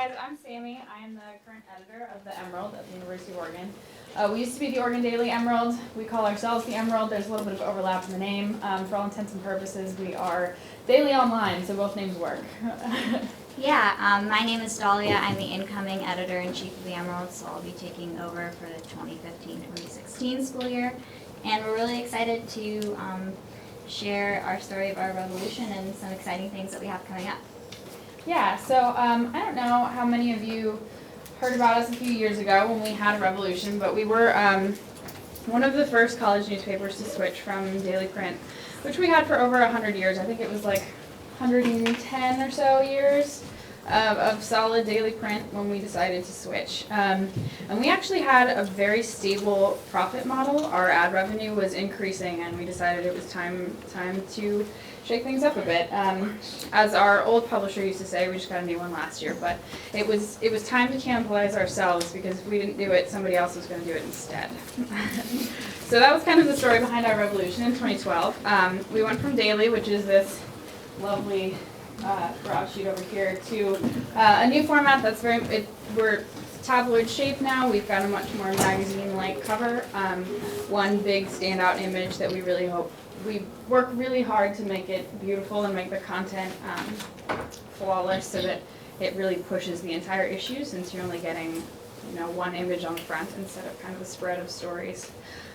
guys, I'm Sami. I am the current editor of the Emerald at the University of Oregon. We used to be the Oregon Daily Emerald. We call ourselves the Emerald. There's a little bit of overlap in the name. For all intents and purposes, we are daily online, so both names work. My name is Dahlia. I'm the incoming editor-in-chief of the Emerald, so I'll be taking over for the 2015-2016 school year. And we're really excited to share our story of our revolution and some exciting things that we have coming up. Yeah, so I don't know how many of you heard about us a few years ago when we had a revolution, but we were one of the first college newspapers to switch from daily print, which we had for over 100 years. I think it was like 110 or so years of solid daily print when we decided to switch. And we actually had a very stable profit model. Our ad revenue was increasing, and we decided it was time to shake things up a bit. As our old publisher used to say, we just got a new one last year, but it was time to cannibalize ourselves, because if we didn't do it, somebody else was going to do it instead. So that was kind of the story behind our revolution in 2012. We went from daily, which is this lovely broadsheet over here, to a new format that's we're tabloid shape now. We've got a much more magazine-like cover. One big standout image that we really hope. We work really hard to make it beautiful and make the content flawless, so that it really pushes the entire issue, since you're only getting one image on the front instead of kind of a spread of stories.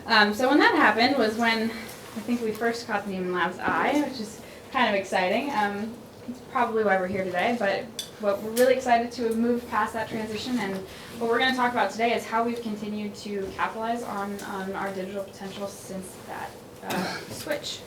So when that happened was when I think we first caught the Nieman Lab's eye, which is kind of exciting. It's probably why we're here today, but we're really excited to have moved past that transition, and what we're going to talk about today is how we've continued to capitalize on our digital potential since that switch.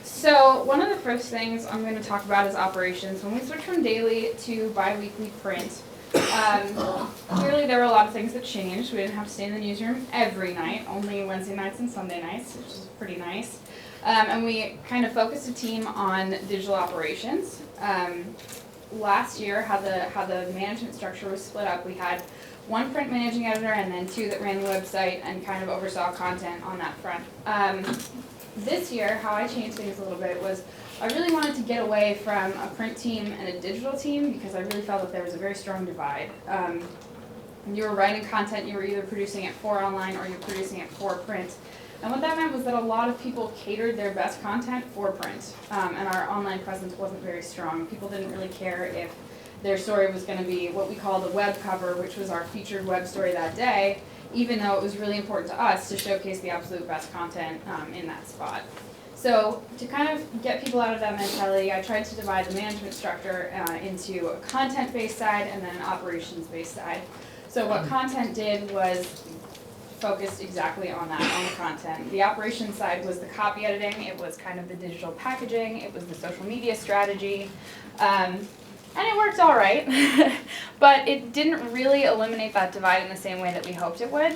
So one of the first things I'm going to talk about is operations. When we switched from daily to bi-weekly print, clearly there were a lot of things that changed. We didn't have to stay in the newsroom every night, only Wednesday nights and Sunday nights, which is pretty nice. And we kind of focused a team on digital operations. Last year, how the management structure was split up, we had one print managing editor and then two that ran the website and kind of oversaw content on that front. This year, how I changed things a little bit was I really wanted to get away from a print team and a digital team, because I really felt that there was a very strong divide. When you were writing content, you were either producing it for online or you're producing it for print. And what that meant was that a lot of people catered their best content for print, and our online presence wasn't very strong. People didn't really care if their story was going to be what we call the web cover, which was our featured web story that day, even though it was really important to us to showcase the absolute best content in that spot. So to kind of get people out of that mentality, I tried to divide the management structure into a content-based side and then an operations-based side. So what content did was focused exactly on that, on the content. The operations side was the copy editing, it was kind of the digital packaging, it was the social media strategy, and it worked all right, but it didn't really eliminate that divide in the same way that we hoped it would.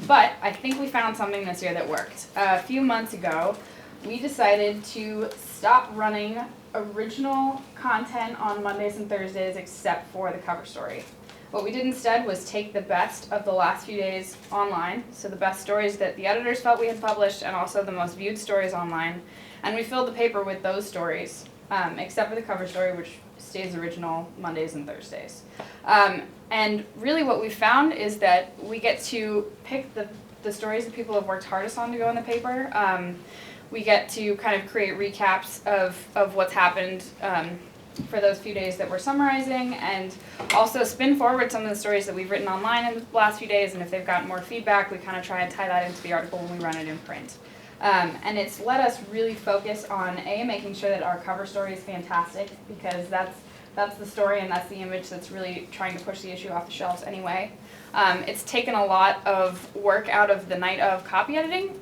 But I think we found something this year that worked. A few months ago, we decided to stop running original content on Mondays and Thursdays except for the cover story. What we did instead was take the best of the last few days online, so the best stories that the editors felt we had published and also the most viewed stories online, and we filled the paper with those stories, except for the cover story, which stays original Mondays and Thursdays. And really what we found is that we get to pick the stories that people have worked hardest on to go in the paper. We get to kind of create recaps of what's happened for those few days that we're summarizing, and also spin forward some of the stories that we've written online in the last few days, and if they've gotten more feedback, we kind of try and tie that into the article when we run it in print. And it's let us really focus on making sure that our cover story is fantastic, because that's the story and that's the image that's really trying to push the issue off the shelves anyway. It's taken a lot of work out of the night of copy editing.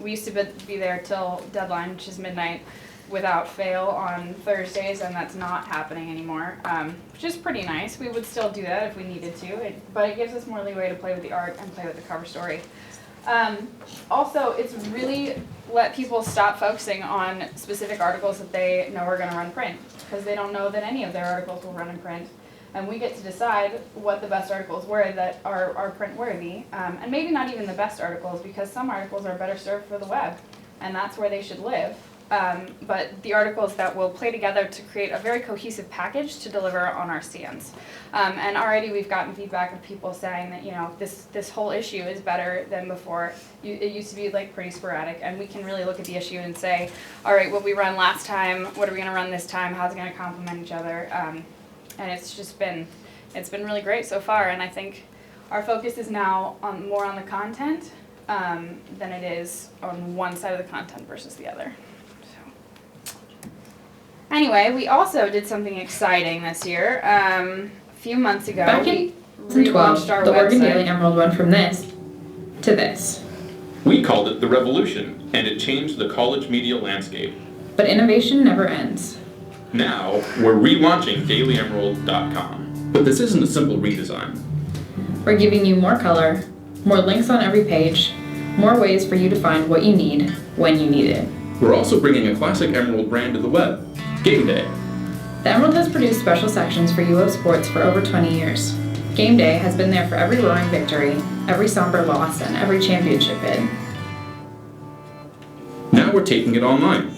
We used to be there till deadline, which is midnight, without fail on Thursdays, and that's not happening anymore, which is pretty nice. We would still do that if we needed to, but it gives us more leeway to play with the art and play with the cover story. Also, it's really let people stop focusing on specific articles that they know are going to run print, because they don't know that any of their articles will run in print. And we get to decide what the best articles were that are print worthy, and maybe not even the best articles, because some articles are better served for the web, and that's where they should live. but the articles that will play together to create a very cohesive package to deliver on our stands. And already we've gotten feedback of people saying that, you know, this whole issue is better than before. It used to be like pretty sporadic, and we can really look at the issue and say, all right, what we run last time, what are we going to run this time, how's it going to complement each other? And it's just been really great so far, and I think our focus is now more on the content than it is on one side of the content versus the other. So. Anyway, we also did something exciting this year. A few months ago, Back in we relaunched 2012, our the Oregon website. Daily Emerald went from this to this. We called it the revolution, and it changed the college media landscape. But innovation never ends. Now, we're relaunching dailyemerald.com. But this isn't a simple redesign. We're giving you more color, more links on every page, more ways for you to find what you need when you need it. We're also bringing a classic Emerald brand to the web, Game Day. The Emerald has produced special sections for UO sports for over 20 years. Game Day has been there for every roaring victory, every somber loss, and every championship bid. Now we're taking it online.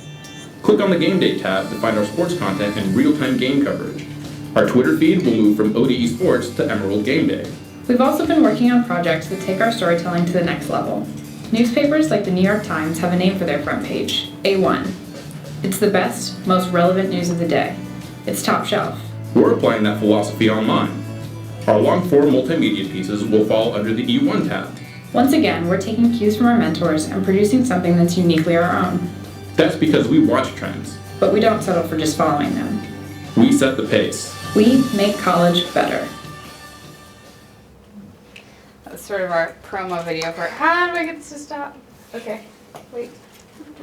Click on the Game Day tab to find our sports content and real-time game coverage. Our Twitter feed will move from ODE Sports to Emerald Game Day. We've also been working on projects that take our storytelling to the next level. Newspapers like the New York Times have a name for their front page, A1. It's the best, most relevant news of the day. It's top shelf. We're applying that philosophy online. Our long-form multimedia pieces will fall under the E1 tab. Once again, we're taking cues from our mentors and producing something that's uniquely our own. That's because we watch trends. But we don't settle for just following them. We set the pace. We make college better. That was sort of our promo video for how do I get this to stop? Okay, wait.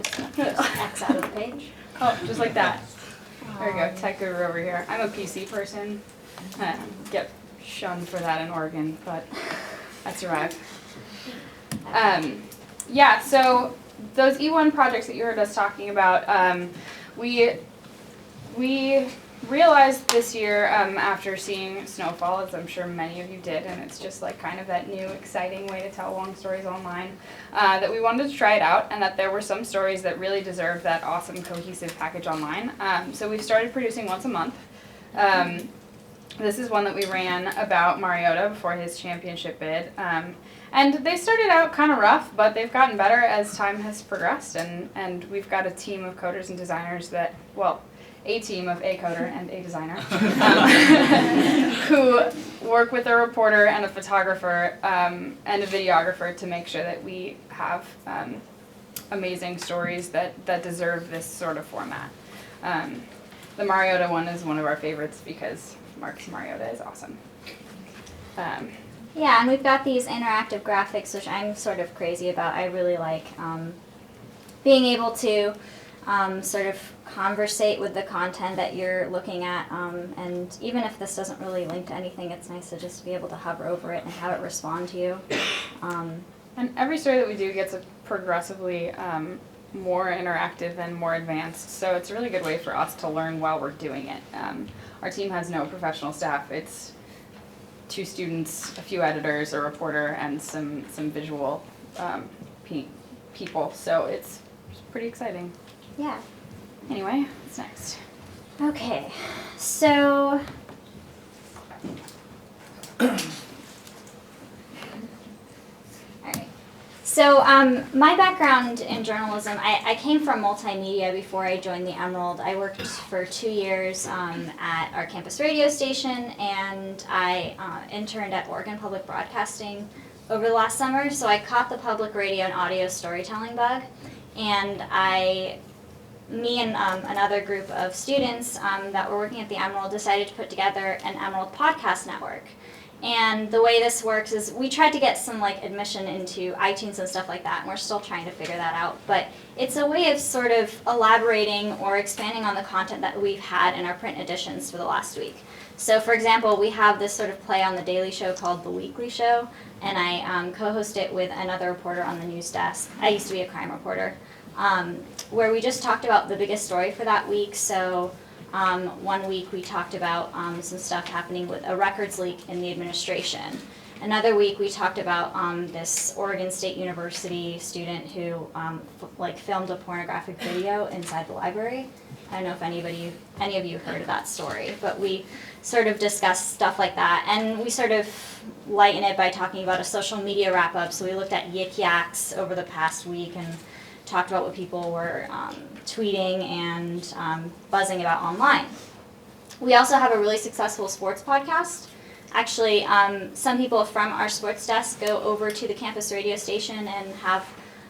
Just X out of the page. Oh, just like that. There we go, tech guru over here. I'm a PC person. Get shunned for that in Oregon, but I survived. Yeah, so those E1 projects that you heard us talking about, we realized this year after seeing Snowfall, as I'm sure many of you did, and it's just like kind of that new exciting way to tell long stories online, that we wanted to try it out and that there were some stories that really deserved that awesome cohesive package online. So we've started producing once a month. This is one that we ran about Mariota before his championship bid. And they started out kind of rough, but they've gotten better as time has progressed, and we've got a team of coders and designers that, well, a team of a coder and a designer who work with a reporter and a photographer and a videographer to make sure that we have amazing stories that deserve this sort of format. The Mariota one is one of our favorites because Marcus Mariota is awesome. Yeah, and we've got these interactive graphics, which I'm sort of crazy about. I really like being able to sort of conversate with the content that you're looking at, and even if this doesn't really link to anything, it's nice to just be able to hover over it and have it respond to you. And every story that we do gets a progressively more interactive and more advanced, so it's a really good way for us to learn while we're doing it. Our team has no professional staff. It's 2 students, a few editors, a reporter, and some visual people, so it's pretty exciting. Yeah. Anyway, what's next? Okay, so alright. So my background in journalism, I came from multimedia before I joined the Emerald. I worked for 2 years at our campus radio station, and I interned at Oregon Public Broadcasting over the last summer. So I caught the public radio and audio storytelling bug, and me and another group of students that were working at the Emerald decided to put together an Emerald podcast network. And the way this works is we tried to get some like admission into iTunes and stuff like that, and we're still trying to figure that out. But it's a way of sort of elaborating or expanding on the content that we've had in our print editions for the last week. So for example, we have this sort of play on the Daily Show called The Weekly Show, and I co-host it with another reporter on the news desk. I used to be a crime reporter. Where we just talked about the biggest story for that week. So one week we talked about some stuff happening with a records leak in the administration. Another week we talked about this Oregon State University student who filmed a pornographic video inside the library. I don't know if any of you heard of that story, but we sort of discussed stuff like that, and we sort of lighten it by talking about a social media wrap-up. So we looked at yik yaks over the past week and talked about what people were tweeting and buzzing about online. We also have a really successful sports podcast. Actually, some people from our sports desk go over to the campus radio station and have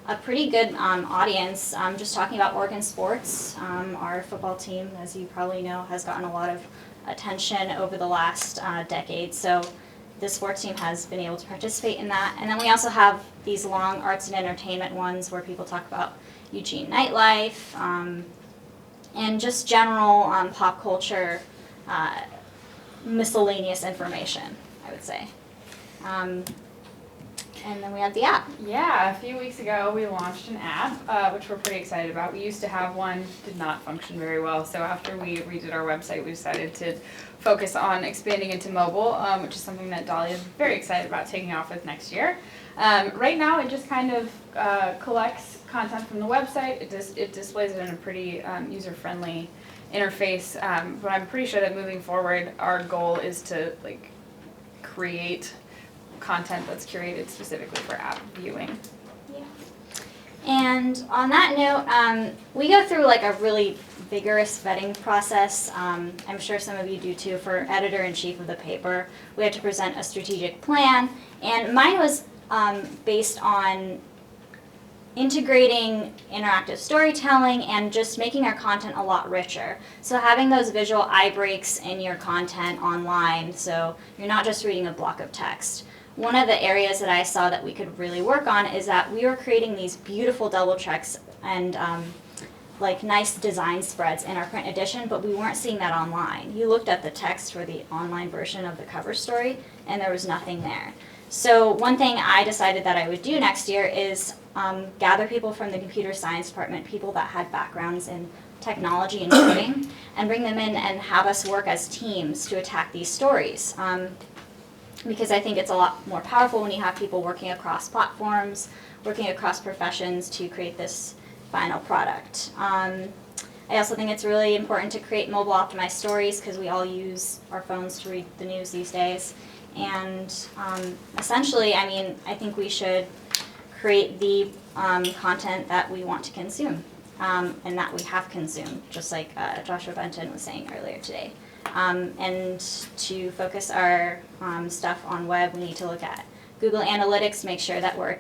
a pretty good audience just talking about Oregon sports. Our football team, as you probably know, has gotten a lot of attention over the last decade. So the sports team has been able to participate in that. And then we also have these long arts and entertainment ones where people talk about Eugene nightlife and just general pop culture miscellaneous information, I would say. And then we have the app. Yeah, a few weeks ago we launched an app, which we're pretty excited about. We used to have one, did not function very well, so after we redid our website, we decided to focus on expanding into mobile, which is something that Dahlia is very excited about taking off with next year. Right now it just kind of collects content from the website. It displays it in a pretty user-friendly interface, but I'm pretty sure that moving forward, our goal is to create content that's curated specifically for app viewing. Yeah. And on that note, we go through a really vigorous vetting process. I'm sure some of you do too. For editor-in-chief of the paper, we had to present a strategic plan, and mine was based on integrating interactive storytelling and just making our content a lot richer. So having those visual eye breaks in your content online, so you're not just reading a block of text. One of the areas that I saw that we could really work on is that we were creating these beautiful double checks and nice design spreads in our print edition, but we weren't seeing that online. You looked at the text for the online version of the cover story, and there was nothing there. So one thing I decided that I would do next year is gather people from the computer science department, people that had backgrounds in technology and coding, and bring them in and have us work as teams to attack these stories. Because I think it's a lot more powerful when you have people working across platforms, working across professions to create this final product. I also think it's really important to create mobile optimized stories because we all use our phones to read the news these days. And essentially, I think we should create the content that we want to consume and that we have consumed, just like Joshua Benton was saying earlier today. And to focus our stuff on web, we need to look at Google Analytics to make sure that we're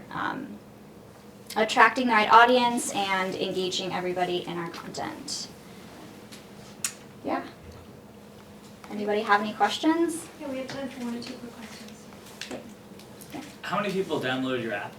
attracting the right audience and engaging everybody in our content. Yeah. Anybody have any questions? Yeah, we have time for 1 or 2 quick questions. How many people downloaded your app?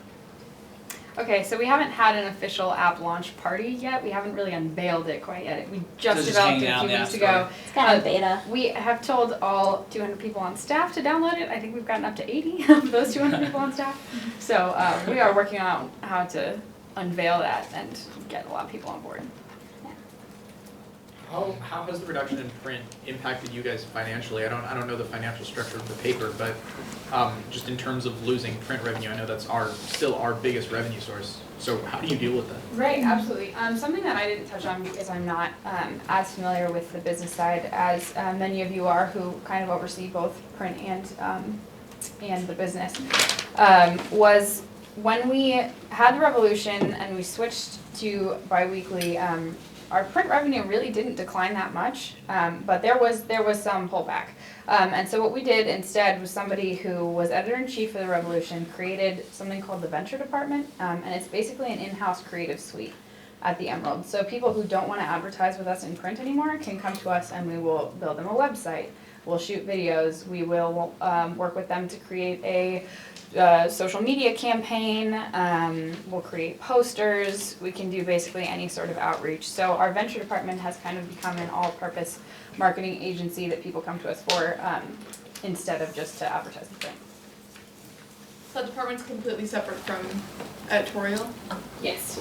Okay, so we haven't had an official app launch party yet. We haven't really unveiled it quite yet. We just So developed it hanging a out few in the weeks App ago. It's kind of beta. We have told all 200 people on staff to download it. I think we've gotten up to 80 of those 200 people on staff. So we are working on how to unveil that and get a lot of people on board. How has the reduction in print impacted you guys financially? I don't know the financial structure of the paper, but just in terms of losing print revenue, I know that's still our biggest revenue source. So how do you deal with that? Right, absolutely. Something that I didn't touch on because I'm not as familiar with the business side as many of you are, who kind of oversee both print and the business, was when we had the revolution and we switched to biweekly. Our print revenue really didn't decline that much, but there was some pullback. And so what we did instead was somebody who was editor-in-chief of the Revolution created something called the Venture Department, and it's basically an in-house creative suite at the Emerald. So people who don't want to advertise with us in print anymore can come to us and we will build them a website. We'll shoot videos. We will work with them to create a social media campaign. We'll create posters. We can do basically any sort of outreach. So our venture department has kind of become an all-purpose marketing agency that people come to us for instead of just to advertise in print. So the department's completely separate from editorial? Yes.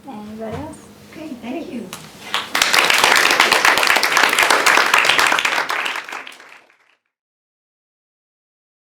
Anybody else? Okay, thank you.